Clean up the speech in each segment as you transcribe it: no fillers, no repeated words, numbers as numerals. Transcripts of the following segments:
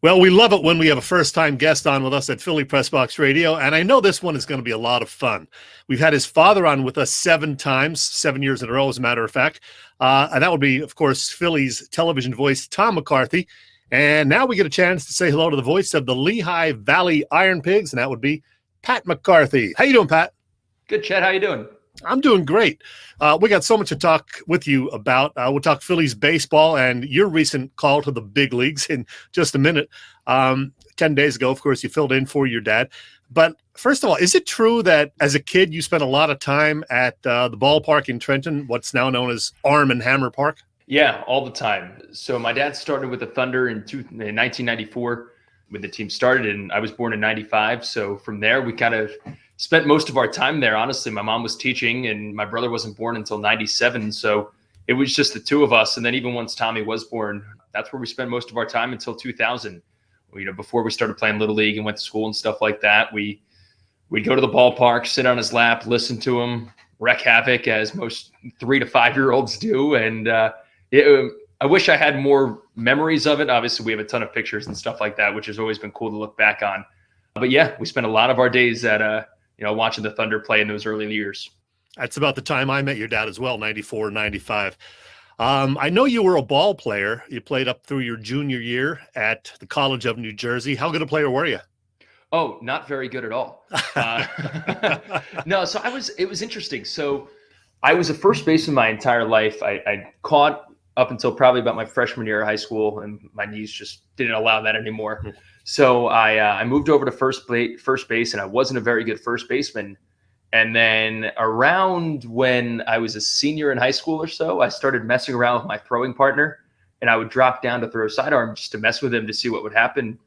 Well, we love it when we have a first-time guest on with us at Philly Pressbox Radio, and I know this one is going to be a lot of fun. We've had his father on with us 7 times, 7 years in a row, as a matter of fact, and that would be, of course, Philly's television voice, Tom McCarthy. And now we get a chance to say hello to the voice of the Lehigh Valley Iron Pigs, and that would be Pat McCarthy. How you doing, Pat? Good, Chet. How you doing? I'm doing great. We got so much to talk with you about. We'll talk Phillies baseball and your recent call to the big leagues in just a minute. 10 days ago, of course, you filled in for your dad. But first of all, is it true that as a kid you spent a lot of time at the ballpark in Trenton, what's now known as Arm and Hammer Park? Yeah, all the time. So my dad started with the Thunder in 1994 when the team started, and I was born in 95. So from there, we kind of spent most of our time there. Honestly, my mom was teaching and my brother wasn't born until 97. So it was just the two of us. And then even once Tommy was born, that's where we spent most of our time until 2000. Before we started playing Little League and went to school and stuff like that, we'd go to the ballpark, sit on his lap, listen to him wreak havoc as most 3 to 5 year olds do. And I wish I had more memories of it. Obviously, we have a ton of pictures and stuff like that, which has always been cool to look back on. But yeah, we spent a lot of our days at watching the Thunder play in those early years. That's about the time I met your dad as well, 94, 95. I know you were a ball player. You played up through your junior year at the College of New Jersey. How good a player were you? Oh, not very good at all. No, so it was interesting. So I was a first baseman my entire life. I caught up until probably about my freshman year of high school, and my knees just didn't allow that anymore. So I moved over to first base, and I wasn't a very good first baseman. And then around when I was a senior in high school or so, I started messing around with my throwing partner, and I would drop down to throw sidearm just to mess with him to see what would happen.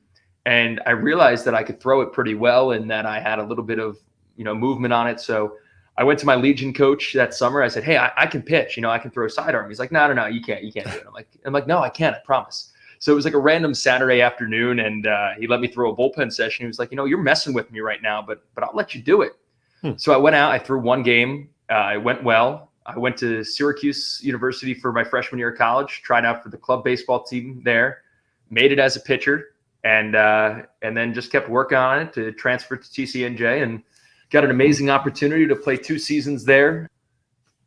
And I realized that I could throw it pretty well and that I had a little bit of, movement on it. So I went to my Legion coach that summer. I said, hey, I can pitch, I can throw sidearm. He's like, no, you can't do it. I'm like, no, I can't, I promise. So it was like a random Saturday afternoon, and he let me throw a bullpen session. He was like, you're messing with me right now, but I'll let you do it. So I went out, I threw one game. It went well. I went to Syracuse University for my freshman year of college, tried out for the club baseball team there, made it as a pitcher, and then just kept working on it to transfer to TCNJ and got an amazing opportunity to play 2 seasons there.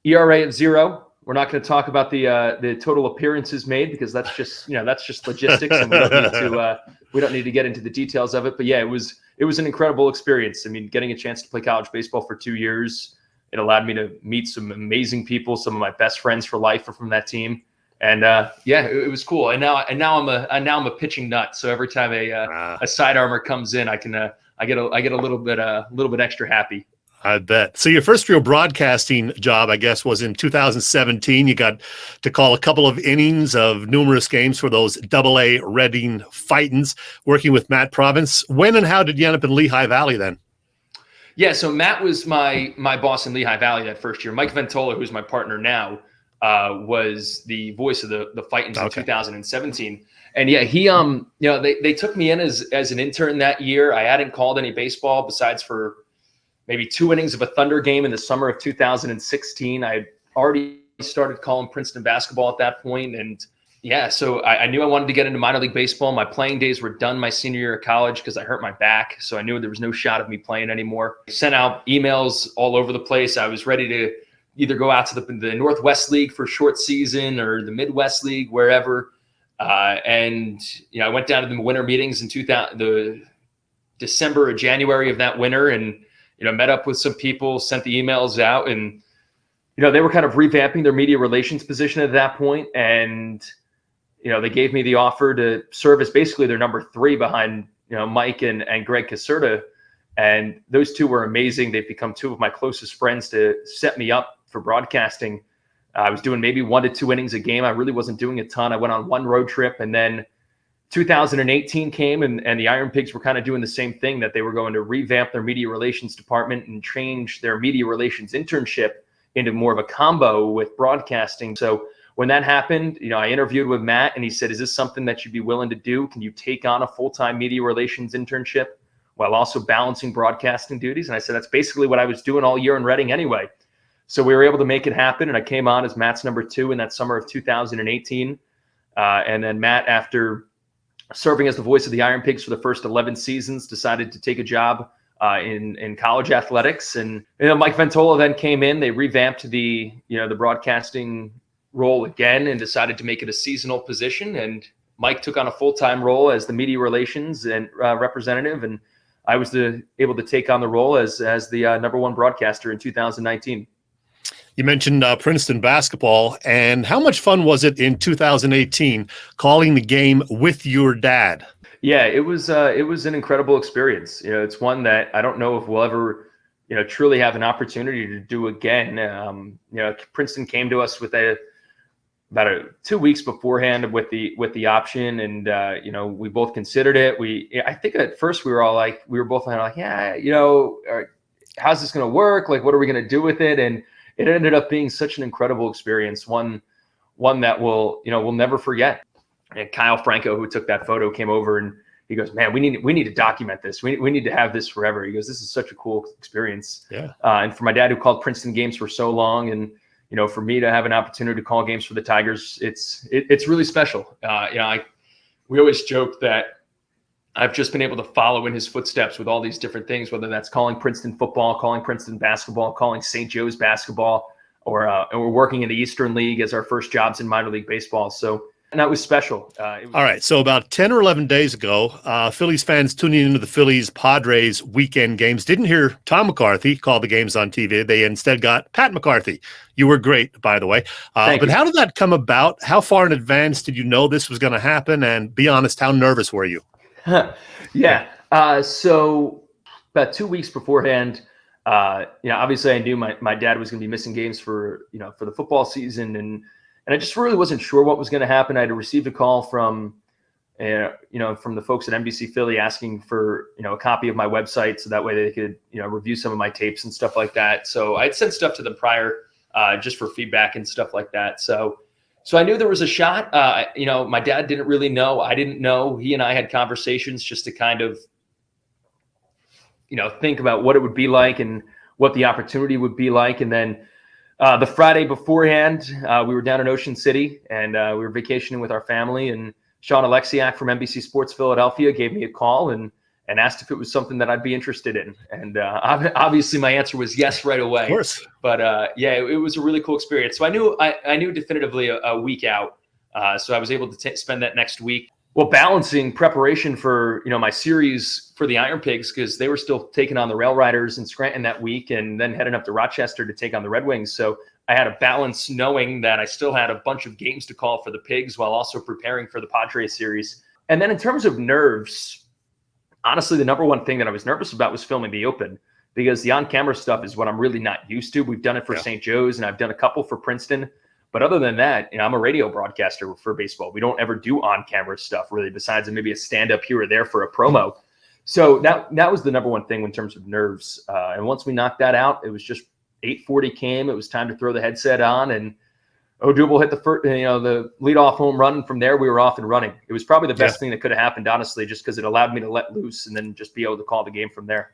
ERA of 0. We're not going to talk about the total appearances made because that's just logistics, and we don't need to get into the details of it. But yeah, it was an incredible experience. I mean, getting a chance to play college baseball for 2 years, it allowed me to meet some amazing people. Some of my best friends for life are from that team, and it was cool. And now I'm a pitching nut. So every time a sidearmer comes in, I get a little bit extra happy. I bet. So your first real broadcasting job, I guess, was in 2017. You got to call a couple of innings of numerous games for those AA Reading Fightins, working with Matt Province. When and how did you end up in Lehigh Valley then? Yeah, so Matt was my boss in Lehigh Valley that first year. Mike Ventola, who's my partner now, was the voice of the Fightins in 2017. And yeah, he they took me in as an intern that year. I hadn't called any baseball besides for maybe 2 innings of a Thunder game in the summer of 2016. I had already started calling Princeton basketball at that point. And yeah, so I knew I wanted to get into minor league baseball. My playing days were done my senior year of college because I hurt my back. So I knew there was no shot of me playing anymore. I sent out emails all over the place. I was ready to either go out to the Northwest League for a short season or the Midwest League, wherever. I went down to the winter meetings in the December or January of that winter, and met up with some people, sent the emails out, and they were kind of revamping their media relations position at that point. And they gave me the offer to serve as basically their number 3 behind Mike and Greg Caserta. And those two were amazing. They've become 2 of my closest friends to set me up for broadcasting. I was doing maybe 1 to 2 innings a game. I really wasn't doing a ton. I went on 1 road trip, and then 2018 came, and the Iron Pigs were kind of doing the same thing, that they were going to revamp their media relations department and change their media relations internship into more of a combo with broadcasting. So when that happened, I interviewed with Matt, and he said, is this something that you'd be willing to do? Can you take on a full-time media relations internship while also balancing broadcasting duties? And I said, that's basically what I was doing all year in Reading anyway. So we were able to make it happen, and I came on as Matt's number 2 in that summer of 2018. And then Matt, after serving as the voice of the Iron Pigs for the first 11 seasons, decided to take a job in college athletics. And Mike Ventola then came in. They revamped the broadcasting role again and decided to make it a seasonal position. And Mike took on a full-time role as the media relations and representative, and I was able to take on the role as the number one broadcaster in 2019. You mentioned Princeton basketball, and how much fun was it in 2018 calling the game with your dad? Yeah, it was an incredible experience. It's one that I don't know if we'll ever, truly have an opportunity to do again. Princeton came to us with about 2 weeks beforehand with the option, and we both considered it. I think at first we were both like, yeah, how's this going to work? Like, what are we going to do with it? And it ended up being such an incredible experience, one that we'll never forget. And Kyle Franco, who took that photo, came over and he goes, "Man, we need to document this. We need to have this forever." He goes, "This is such a cool experience." Yeah. And for my dad, who called Princeton games for so long, and for me to have an opportunity to call games for the Tigers, it's really special. We always joke that I've just been able to follow in his footsteps with all these different things, whether that's calling Princeton football, calling Princeton basketball, calling St. Joe's basketball, or and we're working in the Eastern League as our first jobs in minor league baseball. So. And that was special. All right. So about 10 or 11 days ago, Phillies fans tuning into the Phillies-Padres weekend games didn't hear Tom McCarthy call the games on TV. They instead got Pat McCarthy. You were great, by the way. But how did that come about? How far in advance did you know this was going to happen? And be honest, how nervous were you? Yeah. So about 2 weeks beforehand, obviously I knew my dad was going to be missing games for the football season, and I just really wasn't sure what was going to happen. I had received a call from the folks at NBC Philly asking for, a copy of my website so that way they could, review some of my tapes and stuff like that. So I'd sent stuff to them prior just for feedback and stuff like that. So I knew there was a shot. My dad didn't really know. I didn't know. He and I had conversations just to kind of, think about what it would be like and what the opportunity would be like. And then the Friday beforehand, we were down in Ocean City, and we were vacationing with our family. And Sean Alexiak from NBC Sports Philadelphia gave me a call and asked if it was something that I'd be interested in. And obviously, my answer was yes right away. Of course. But it was a really cool experience. So I knew definitively a week out. So I was able to spend that next week. Well, balancing preparation for my series for the Iron Pigs, because they were still taking on the Rail Riders in Scranton that week, and then heading up to Rochester to take on the Red Wings. So I had a balance knowing that I still had a bunch of games to call for the Pigs while also preparing for the Padres series. And then in terms of nerves, honestly, the number one thing that I was nervous about was filming the Open, because the on-camera stuff is what I'm really not used to. We've done it for St. Joe's, and I've done a couple for Princeton. But other than that, I'm a radio broadcaster for baseball. We don't ever do on-camera stuff, really, besides maybe a stand-up here or there for a promo. So that was the number one thing in terms of nerves. And once we knocked that out, it was just 8:40 came. It was time to throw the headset on, and Odubel hit the leadoff home run. And from there, we were off and running. It was probably the best thing that could have happened, honestly, just because it allowed me to let loose and then just be able to call the game from there.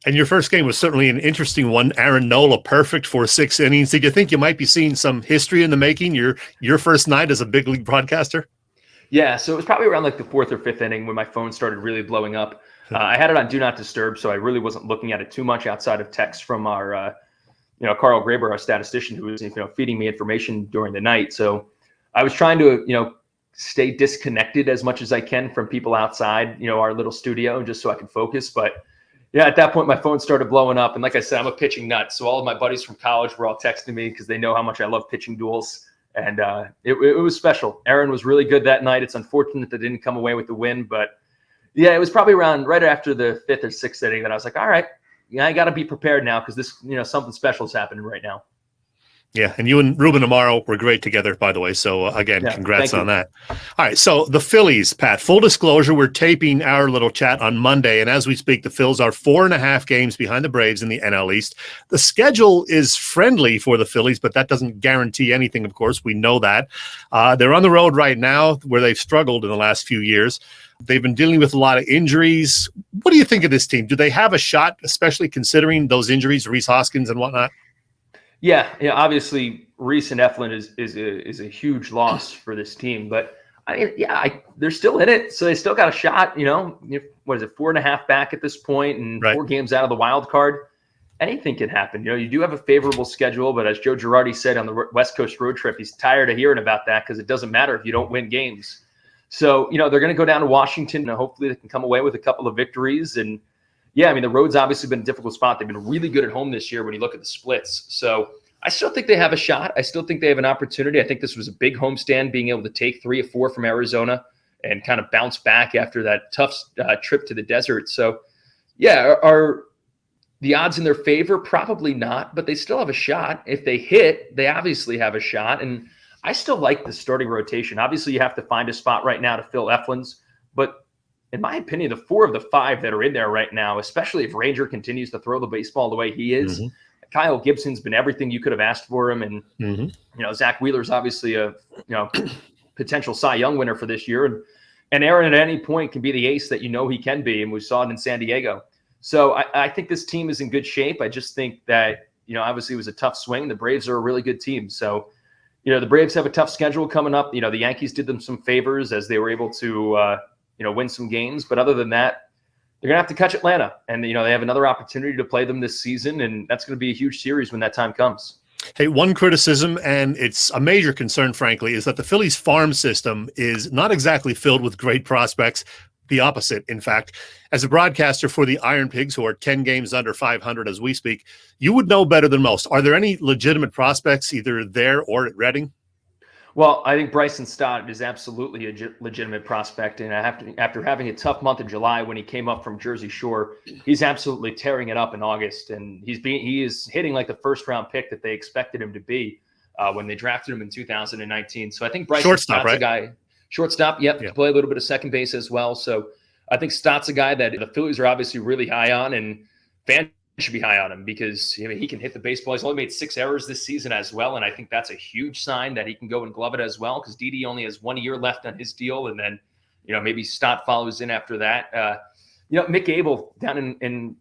And your first game was certainly an interesting one. Aaron Nola, perfect for 6 innings. Did you think you might be seeing some history in the making, your first night as a big league broadcaster? Yeah, so it was probably around like the 4th or 5th inning when my phone started really blowing up. I had it on Do Not Disturb, so I really wasn't looking at it too much outside of text from our, Carl Graber, our statistician, who was, feeding me information during the night. So I was trying to, stay disconnected as much as I can from people outside, our little studio, just so I could focus. But yeah, at that point, my phone started blowing up. And like I said, I'm a pitching nut. So all of my buddies from college were all texting me because they know how much I love pitching duels. And it was special. Aaron was really good that night. It's unfortunate that they didn't come away with the win. But yeah, it was probably around right after the 5th or 6th inning that I was like, all right, I got to be prepared now because this, something special is happening right now. Yeah, and you and Ruben Amaro were great together, by the way. So, again, congrats on that. All right, so the Phillies, Pat, full disclosure, we're taping our little chat on Monday, and as we speak, the Phils are 4.5 games behind the Braves in the NL East. The schedule is friendly for the Phillies, but that doesn't guarantee anything, of course. We know that. They're on the road right now where they've struggled in the last few years. They've been dealing with a lot of injuries. What do you think of this team? Do they have a shot, especially considering those injuries, Rhys Hoskins and whatnot? Yeah, obviously Rhys and Eflin is a huge loss for this team, but I mean, yeah, they're still in it, so they still got a shot. What is it, 4.5 back at this point, and Right. 4 games out of the wild card. Anything can happen. You do have a favorable schedule, but as Joe Girardi said on the West Coast road trip, he's tired of hearing about that because it doesn't matter if you don't win games. So, they're going to go down to Washington, and hopefully they can come away with a couple of victories. And yeah, I mean, the road's obviously been a difficult spot. They've been really good at home this year when you look at the splits. So I still think they have a shot. I still think they have an opportunity. I think this was a big homestand, being able to take 3 of 4 from Arizona and kind of bounce back after that tough trip to the desert. So yeah, are the odds in their favor? Probably not, but they still have a shot. If they hit, they obviously have a shot. And I still like the starting rotation. Obviously, you have to find a spot right now to fill Eflin's, but in my opinion, the 4 of the 5 that are in there right now, especially if Ranger continues to throw the baseball the way he is, Kyle Gibson's been everything you could have asked for him. And, Zach Wheeler's obviously a, potential Cy Young winner for this year. And Aaron at any point can be the ace that he can be. And we saw it in San Diego. So I think this team is in good shape. I just think that, obviously it was a tough swing. The Braves are a really good team. So, the Braves have a tough schedule coming up. The Yankees did them some favors as they were able to, win some games. But other than that, they're going to have to catch Atlanta. And, they have another opportunity to play them this season. And that's going to be a huge series when that time comes. Hey, one criticism, and it's a major concern, frankly, is that the Phillies farm system is not exactly filled with great prospects. The opposite, in fact. As a broadcaster for the Iron Pigs, who are 10 games under 500 as we speak, you would know better than most. Are there any legitimate prospects either there or at Reading? Well, I think Bryson Stott is absolutely a legitimate prospect. And after having a tough month of July when he came up from Jersey Shore, he's absolutely tearing it up in August. And he is hitting like the first-round pick that they expected him to be when they drafted him in 2019. So I think Bryson Stott's a guy. Shortstop, yep. Play a little bit of second base as well. So I think Stott's a guy that the Phillies are obviously really high on, and fans should be high on him because he can hit the baseball. He's only made 6 errors this season as well, and I think that's a huge sign that he can go and glove it as well because Didi only has 1 year left on his deal, and then maybe Stott follows in after that. Mick Abel down in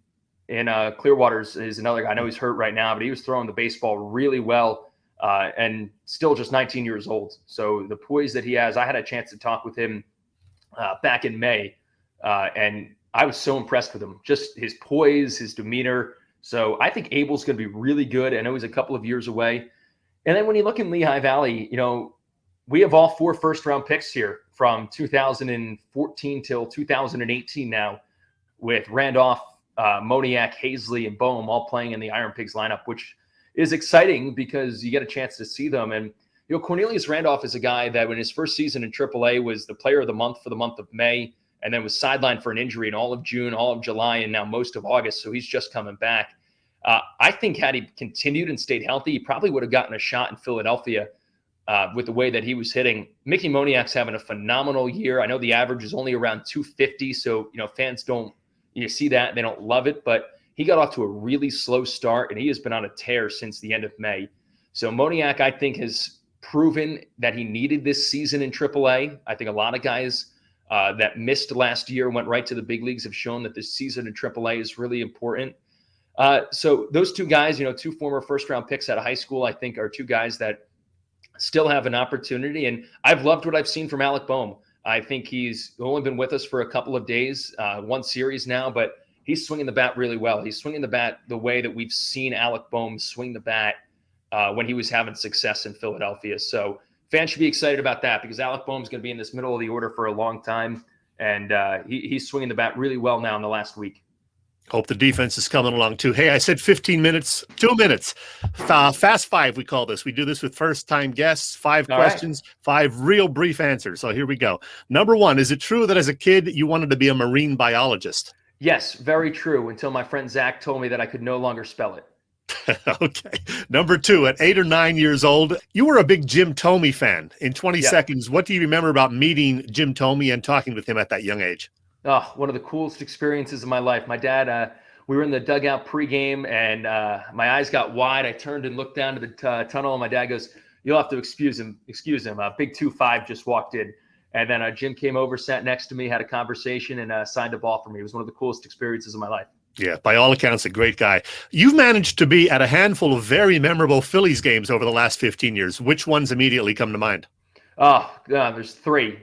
Clearwaters is another guy. I know he's hurt right now, but he was throwing the baseball really well. And still just 19 years old. So the poise that he has, I had a chance to talk with him back in May, and I was so impressed with him, just his poise, his demeanor. So I think Abel's going to be really good. I know he's a couple of years away. And then when you look in Lehigh Valley, we have all 4 first-round picks here from 2014 till 2018 now, with Randolph, Moniak, Hazley, and Boehm all playing in the Iron Pigs lineup, which is exciting because you get a chance to see them. And, Cornelius Randolph is a guy that when his first season in AAA was the player of the month for the month of May, and then was sidelined for an injury in all of June, all of July, and now most of August. So he's just coming back. I think had he continued and stayed healthy, he probably would have gotten a shot in Philadelphia with the way that he was hitting. Mickey Moniak's having a phenomenal year. I know the average is only around 250. So, fans don't, see that. They don't love it, but he got off to a really slow start, and he has been on a tear since the end of May. So Moniak, I think, has proven that he needed this season in AAA. I think a lot of guys that missed last year, went right to the big leagues, have shown that this season in AAA is really important. So those 2 guys, 2 former first-round picks out of high school, I think are 2 guys that still have an opportunity. And I've loved what I've seen from Alec Boehm. I think he's only been with us for a couple of days, 1 series now, but he's swinging the bat really well. He's swinging the bat the way that we've seen Alec Boehm swing the bat when he was having success in Philadelphia. So fans should be excited about that because Alec Boehm's going to be in this middle of the order for a long time, and he's swinging the bat really well now in the last week. Hope the defense is coming along too. Hey, I said 15 minutes, 2 minutes. Fast 5, we call this. We do this with first-time guests, 5 questions, 5 real brief answers. So here we go. Number 1, is it true that as a kid you wanted to be a marine biologist? Yes, very true, until my friend Zach told me that I could no longer spell it. Okay. Number 2, at 8 or 9 years old, you were a big Jim Thome fan. In 20 seconds, what do you remember about meeting Jim Thome and talking with him at that young age? Oh, one of the coolest experiences of my life. My dad, we were in the dugout pregame, and my eyes got wide. I turned and looked down to the tunnel, and my dad goes, "You'll have to excuse him. Big 2-5 just walked in." And then Jim came over, sat next to me, had a conversation, and signed a ball for me. It was one of the coolest experiences of my life. Yeah, by all accounts, a great guy. You've managed to be at a handful of very memorable Phillies games over the last 15 years. Which ones immediately come to mind? Oh, there's 3.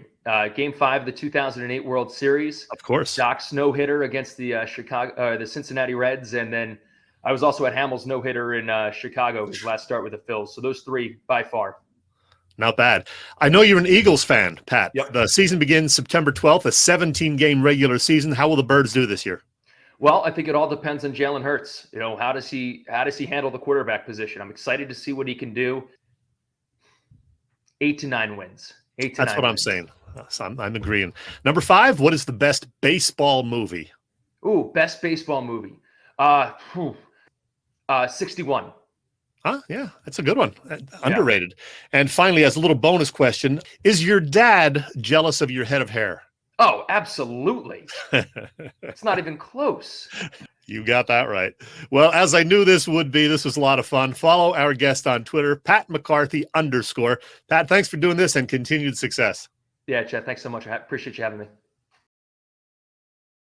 Game 5 of the 2008 World Series. Of course. Doc's no-hitter against the the Cincinnati Reds, and then I was also at Hamels no-hitter in Chicago, his last start with the Phils. So those three by far. Not bad. I know you're an Eagles fan, Pat. Yep. The season begins September 12th, a 17-game regular season. How will the Birds do this year? Well, I think it all depends on Jalen Hurts. You know, how does he handle the quarterback position? I'm excited to see what he can do. 8 to 9 wins. That's what I'm saying. So I'm agreeing. Number 5, what is the best baseball movie? Ooh, best baseball movie. 61. Huh? Yeah, that's a good one. Underrated. Yeah. And finally, as a little bonus question, is your dad jealous of your head of hair? Oh, absolutely. It's not even close. You got that right. Well, as I knew this would be, this was a lot of fun. Follow our guest on Twitter, Pat McCarthy _. Pat, thanks for doing this and continued success. Yeah, Chad, thanks so much. I appreciate you having me.